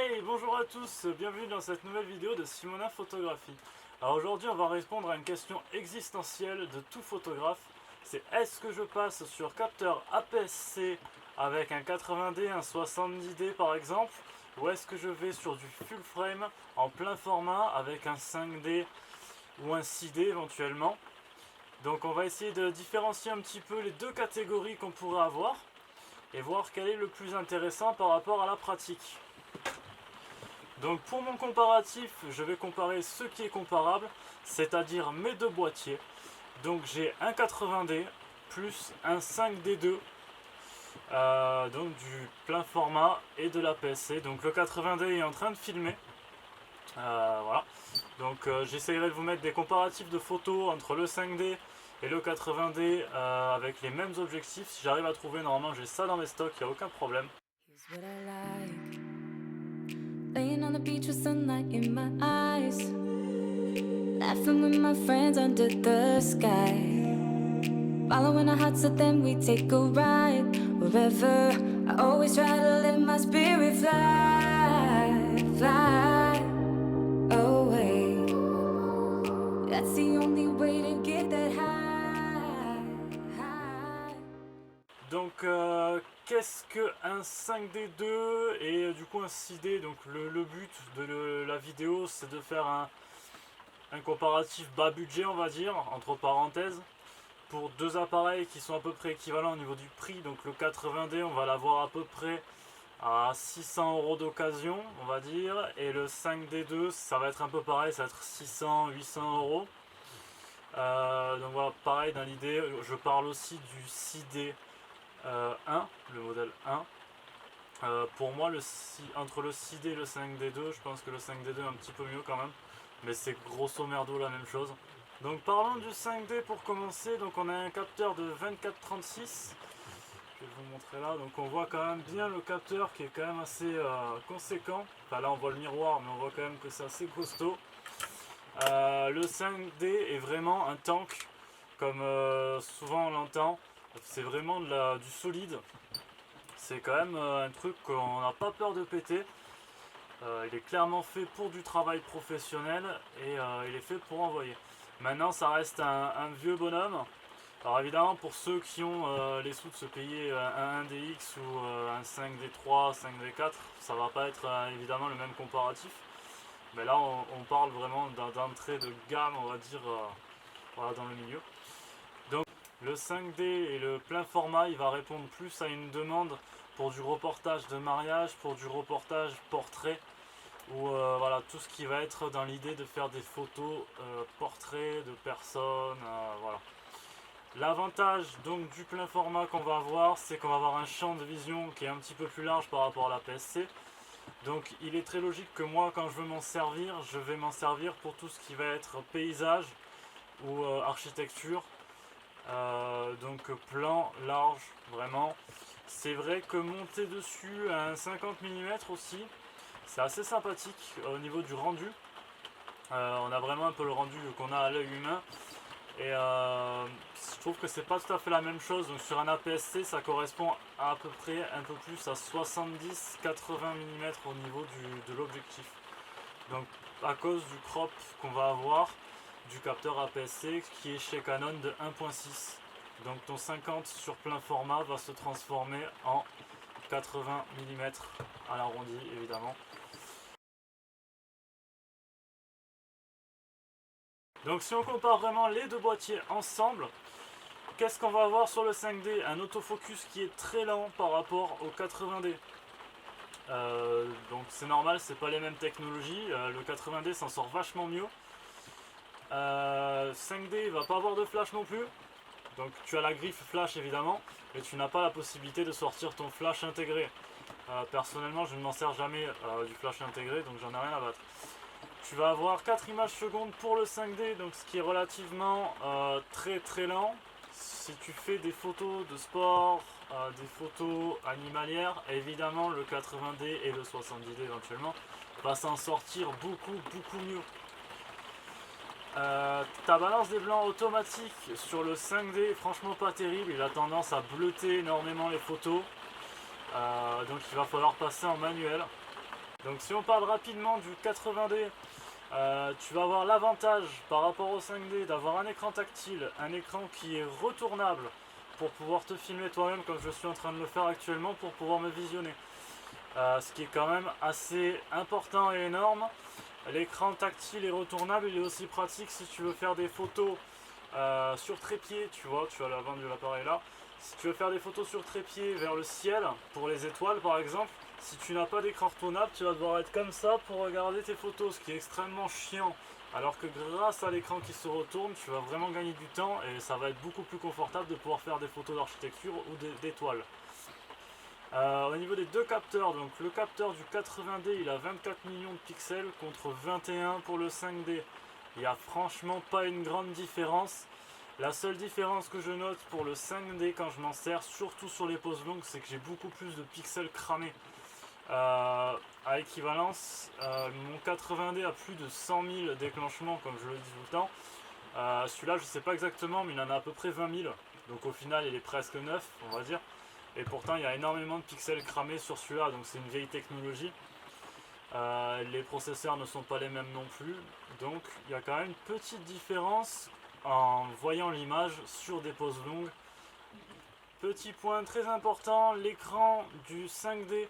Hey, bonjour à tous, bienvenue dans cette nouvelle vidéo de Simonin Photographie. Alors aujourd'hui on va répondre à une question existentielle de tout photographe. C'est est-ce que je passe sur capteur APS-C avec un 80D, un 70D par exemple, ou est-ce que je vais sur du full frame en plein format avec un 5D ou un 6D éventuellement. Donc on va essayer de différencier un petit peu les deux catégories qu'on pourrait avoir et voir quel est le plus intéressant par rapport à la pratique. Donc pour mon comparatif, je vais comparer ce qui est comparable, c'est-à-dire mes deux boîtiers. Donc j'ai un 80D plus un 5D2, donc du plein format et de l'APS-C. Donc le 80D est en train de filmer. Voilà. Donc j'essaierai de vous mettre des comparatifs de photos entre le 5D et le 80D avec les mêmes objectifs. Si j'arrive à trouver, normalement j'ai ça dans mes stocks, il n'y a aucun problème. Laying on the beach with sunlight in my eyes, laughing with my friends under the sky, following our hearts so then we take a ride. Wherever, I always try to let my spirit fly, fly away. That's the only way to get that high, high. Donc qu'est-ce qu'un 5D2 et du coup un 6D? Donc le but de la vidéo c'est de faire un comparatif bas budget, on va dire, entre parenthèses, pour deux appareils qui sont à peu près équivalents au niveau du prix. Donc le 80D on va l'avoir à peu près à 600 € d'occasion, on va dire, et le 5D2 ça va être un peu pareil, ça va être 600-800 €. Donc voilà, pareil dans l'idée, je parle aussi du 6D 1, le modèle 1. Pour moi, entre le 6D et le 5D2, je pense que le 5D2 est un petit peu mieux quand même, mais c'est grosso merdo la même chose. Donc parlons du 5D pour commencer. Donc on a un capteur de 24-36. Je vais vous montrer là. Donc on voit quand même bien le capteur qui est quand même assez conséquent. Enfin là on voit le miroir, mais on voit quand même que c'est assez costaud. Le 5D est vraiment un tank, comme souvent on l'entend. C'est vraiment du solide. C'est quand même un truc qu'on n'a pas peur de péter. Il est clairement fait pour du travail professionnel et il est fait pour envoyer. Maintenant ça reste un vieux bonhomme. Alors évidemment pour ceux qui ont les sous de se payer un 1DX ou un 5D3, 5D4, ça va pas être évidemment le même comparatif. Mais là on parle vraiment d'entrée de gamme, on va dire, voilà, dans le milieu. Donc le 5D et le plein format, il va répondre plus à une demande pour du reportage de mariage, pour du reportage portrait, ou voilà, tout ce qui va être dans l'idée de faire des photos portraits de personnes, voilà. L'avantage donc du plein format qu'on va avoir, c'est qu'on va avoir un champ de vision qui est un petit peu plus large par rapport à la PSC. Donc il est très logique que moi, quand je veux m'en servir, je vais m'en servir pour tout ce qui va être paysage ou architecture. Donc plan large, vraiment. C'est vrai que monter dessus à un 50 mm aussi, c'est assez sympathique au niveau du rendu. On a vraiment un peu le rendu qu'on a à l'œil humain. Et je trouve que c'est pas tout à fait la même chose. Donc sur un APS-C, ça correspond à peu près un peu plus à 70-80 mm au niveau de l'objectif. Donc à cause du crop qu'on va avoir du capteur APS-C qui est chez Canon de 1.6. Donc ton 50 sur plein format va se transformer en 80 mm à l'arrondi évidemment. Donc si on compare vraiment les deux boîtiers ensemble, qu'est-ce qu'on va avoir sur le 5D? Un autofocus qui est très lent par rapport au 80D. Donc c'est normal, c'est pas les mêmes technologies. Le 80D s'en sort vachement mieux. 5D il va pas avoir de flash non plus. Donc tu as la griffe flash évidemment, mais tu n'as pas la possibilité de sortir ton flash intégré. Personnellement je ne m'en sers jamais du flash intégré, donc j'en ai rien à battre. Tu vas avoir 4 images secondes pour le 5D, donc ce qui est relativement très très lent. Si tu fais des photos de sport, des photos animalières, évidemment le 80D et le 70D éventuellement va s'en sortir beaucoup mieux. Ta balance des blancs automatique sur le 5D est franchement pas terrible, il a tendance à bleuter énormément les photos, donc il va falloir passer en manuel. Donc si on parle rapidement du 80D, tu vas avoir l'avantage par rapport au 5D d'avoir un écran tactile, un écran qui est retournable pour pouvoir te filmer toi-même comme je suis en train de le faire actuellement pour pouvoir me visionner. Ce qui est quand même assez important et énorme. L'écran tactile et retournable, il est aussi pratique si tu veux faire des photos sur trépied, tu vois, tu as l'avant de l'appareil là. Si tu veux faire des photos sur trépied vers le ciel, pour les étoiles par exemple, si tu n'as pas d'écran retournable, tu vas devoir être comme ça pour regarder tes photos, ce qui est extrêmement chiant. Alors que grâce à l'écran qui se retourne, tu vas vraiment gagner du temps et ça va être beaucoup plus confortable de pouvoir faire des photos d'architecture ou d'étoiles. Au niveau des deux capteurs, donc le capteur du 80D il a 24 millions de pixels contre 21 pour le 5D. Il n'y a franchement pas une grande différence. La seule différence que je note pour le 5D quand je m'en sers, surtout sur les poses longues, c'est que j'ai beaucoup plus de pixels cramés. À équivalence, mon 80D a plus de 100 000 déclenchements comme je le dis tout le temps. Celui-là je sais pas exactement mais il en a à peu près 20 000. Donc au final il est presque neuf on va dire. Et pourtant il y a énormément de pixels cramés sur celui-là, donc c'est une vieille technologie. Les processeurs ne sont pas les mêmes non plus, donc il y a quand même une petite différence en voyant l'image sur des poses longues. Petit point très important, l'écran du 5D,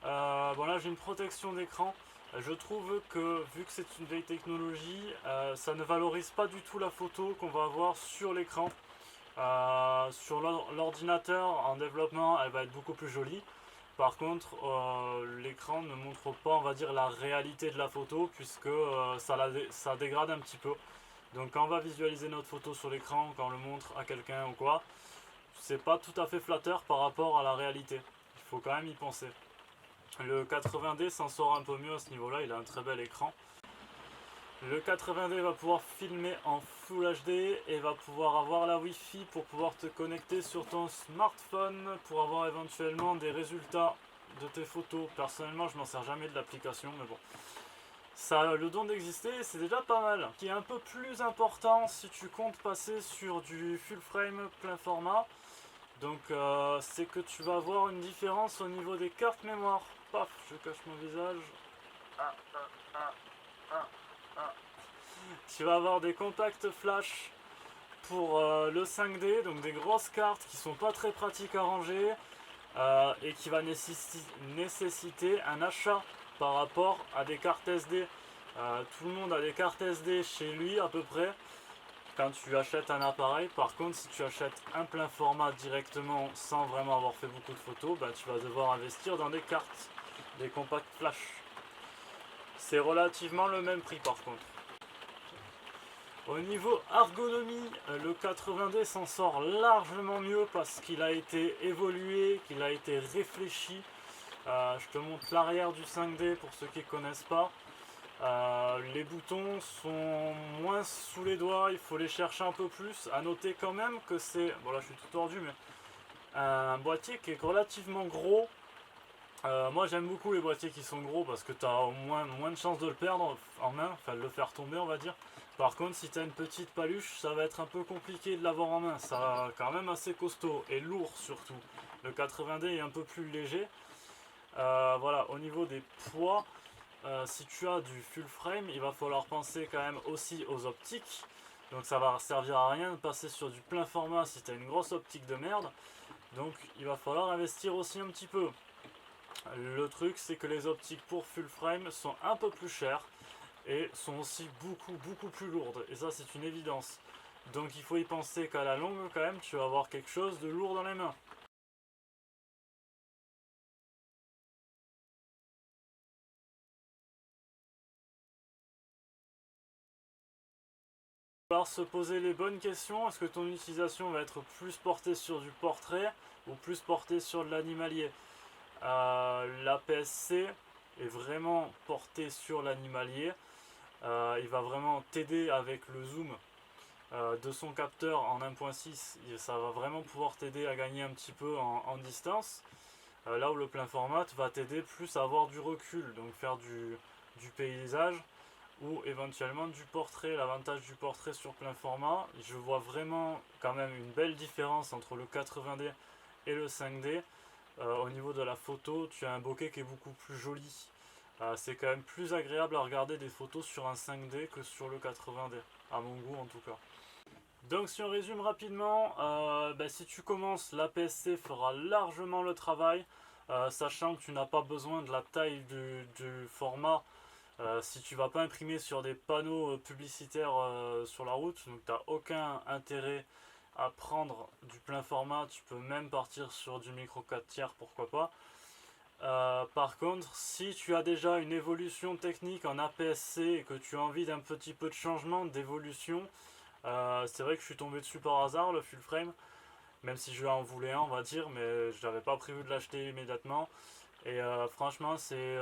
bon là j'ai une protection d'écran. Je trouve que vu que c'est une vieille technologie, ça ne valorise pas du tout la photo qu'on va avoir sur l'écran. Sur l'ordinateur en développement, elle va être beaucoup plus jolie. Par contre, l'écran ne montre pas, on va dire, la réalité de la photo puisque ça dégrade un petit peu. Donc quand on va visualiser notre photo sur l'écran, quand on le montre à quelqu'un ou quoi, c'est pas tout à fait flatteur par rapport à la réalité. Il faut quand même y penser. Le 80D s'en sort un peu mieux à ce niveau-là, il a un très bel écran. Le 80D va pouvoir filmer en Full HD et va pouvoir avoir la Wi-Fi pour pouvoir te connecter sur ton smartphone pour avoir éventuellement des résultats de tes photos. Personnellement, je m'en sers jamais de l'application, mais bon. Ça a le don d'exister, c'est déjà pas mal. Ce qui est un peu plus important si tu comptes passer sur du full frame plein format. Donc c'est que tu vas avoir une différence au niveau des cartes mémoire. Paf, je cache mon visage. Tu vas avoir des contacts flash pour le 5D, donc des grosses cartes qui sont pas très pratiques à ranger et qui va nécessiter un achat par rapport à des cartes SD. Tout le monde a des cartes SD chez lui à peu près quand tu achètes un appareil. Par contre, si tu achètes un plein format directement sans vraiment avoir fait beaucoup de photos, bah, tu vas devoir investir dans des cartes, des compacts flash. C'est relativement le même prix par contre. Au niveau ergonomie, le 80D s'en sort largement mieux parce qu'il a été évolué, qu'il a été réfléchi. Je te montre l'arrière du 5D pour ceux qui ne connaissent pas. Les boutons sont moins sous les doigts, il faut les chercher un peu plus. A noter quand même que c'est, bon là je suis tout tordu, mais un boîtier qui est relativement gros. Moi j'aime beaucoup les boîtiers qui sont gros parce que tu as au moins de chances de le perdre en main, enfin de le faire tomber on va dire. Par contre si tu as une petite paluche ça va être un peu compliqué de l'avoir en main, ça va quand même assez costaud et lourd surtout. Le 80D est un peu plus léger. Voilà, au niveau des poids, si tu as du full frame il va falloir penser quand même aussi aux optiques. Donc ça va servir à rien de passer sur du plein format si tu as une grosse optique de merde. Donc il va falloir investir aussi un petit peu. Le truc c'est que les optiques pour full frame sont un peu plus chères et sont aussi beaucoup plus lourdes et ça c'est une évidence. Donc il faut y penser qu'à la longue quand même tu vas avoir quelque chose de lourd dans les mains. Il va falloir se poser les bonnes questions. Est-ce que ton utilisation va être plus portée sur du portrait ou plus portée sur de l'animalier? L'APS-C est vraiment porté sur l'animalier. Il va vraiment t'aider avec le zoom de son capteur en 1.6. Ça va vraiment pouvoir t'aider à gagner un petit peu en distance. Là où le plein format va t'aider plus à avoir du recul, donc faire du paysage ou éventuellement du portrait. L'avantage du portrait sur plein format, je vois vraiment quand même une belle différence entre le 80D et le 5D. Au niveau de la photo, tu as un bokeh qui est beaucoup plus joli. C'est quand même plus agréable à regarder des photos sur un 5D que sur le 80D, à mon goût en tout cas. Donc si on résume rapidement, si tu commences, l'APS-C fera largement le travail, sachant que tu n'as pas besoin de la taille du format. Si tu vas pas imprimer sur des panneaux publicitaires sur la route, donc tu n'as aucun intérêt à prendre du plein format, tu peux même partir sur du micro 4 tiers, pourquoi pas. Par contre, si tu as déjà une évolution technique en APS-C et que tu as envie d'un petit peu de changement, d'évolution, c'est vrai que je suis tombé dessus par hasard, le full frame, même si je en voulais un, on va dire, mais je n'avais pas prévu de l'acheter immédiatement. Et franchement, c'est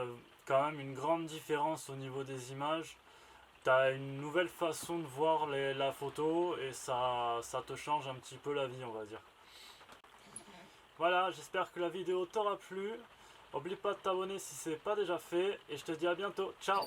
quand même une grande différence au niveau des images. Tu as une nouvelle façon de voir la photo et ça te change un petit peu la vie, on va dire. Voilà, j'espère que la vidéo t'aura plu. N'oublie pas de t'abonner si ce n'est pas déjà fait et je te dis à bientôt. Ciao!